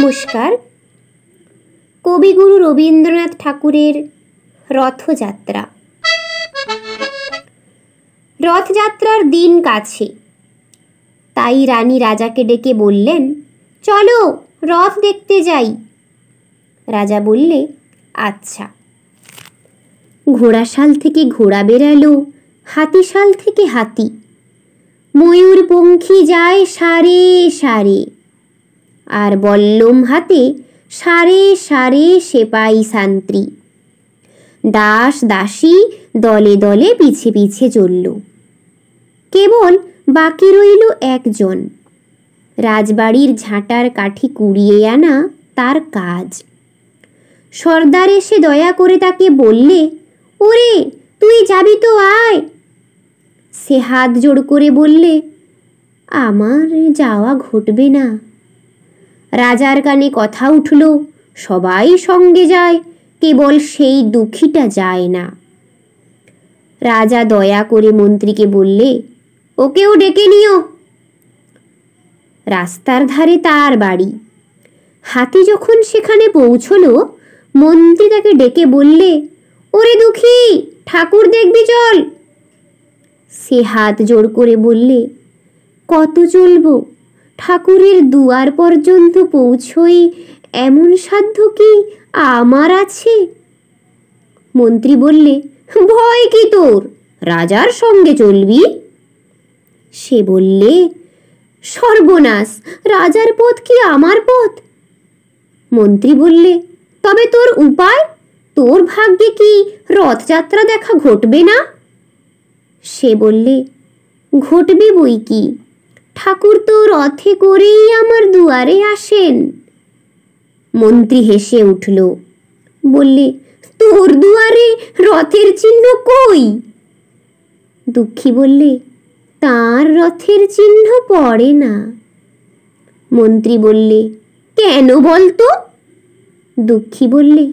নমস্কার। কবিগুরু রবীন্দ্রনাথ ঠাকুরের রথযাত্রা। রথযাত্রার দিন কাছে, তাই রানী রাজাকে ডেকে বললেন, চলো রথ দেখতে যাই। রাজা বললে, আচ্ছা। ঘোড়াশাল থেকে ঘোড়া বেরালো, হাতিশাল থেকে হাতি, ময়ূরপঙ্খী যায় সারে সারে, আর বল্লম হাতে সারে সারে সেপাই সান্ত্রী। দাস দাসী দলে দলে পিছে পিছে চলল। কেবল বাকি রইল একজন, রাজবাড়ির ঝাঁটার কাঠি কুড়িয়ে আনা তার কাজ। সর্দার এসে দয়া করে তাকে বললে, ওরে তুই যাবি তো আয়। সে হাত জোড় করে বললে, আমার যাওয়া ঘটবে না। রাজার কানে কথা উঠল, সবাই সঙ্গে যায়, কেবল সেই দুঃখীটা যায় না। রাজা দয়া করে মন্ত্রীকে বললে, ওকেও ডেকে নিও। রাস্তার ধারে তার বাড়ি। হাতি যখন সেখানে পৌঁছল, মন্ত্রী তাকে ডেকে বললে, ওরে দুঃখী, ঠাকুর দেখবি চল। সে হাত জোড় করে বললে, কত চলব? ঠাকুরের দুয়ার পর্যন্ত পৌঁছই এমন সাধ্য কি আমার আছে? মন্ত্রী বললে, ভয় কি তোর, রাজার সঙ্গে চলবি। সে বললে, সর্বনাশ, রাজার পথ কি আমার পথ? মন্ত্রী বললে, তবে তোর উপায়? তোর ভাগ্যে কি রথযাত্রা দেখা ঘটবে না? সে বললে, ঘটবে বই কি, ঠাকুর তো রথে করেই আমার দুয়ারে আসেন। মন্ত্রী হেসে উঠল, বললে, তোর দুয়ারে রথের চিহ্ন কই? দুঃখী বললে, তাঁর রথের চিহ্ন পড়ে না। মন্ত্রী বললে, কেন বলতো? দুঃখী বললে,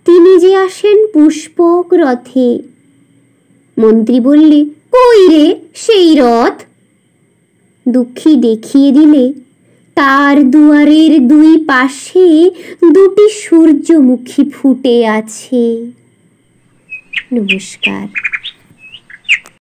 তিনি যে আসেন পুষ্পক রথে। মন্ত্রী বললে, কই রে সেই রথ? দুঃখী দেখিয়ে দিলে, তার দুয়ারের দুই পাশে দুটি সূর্যমুখী ফুটে আছে। নমস্কার।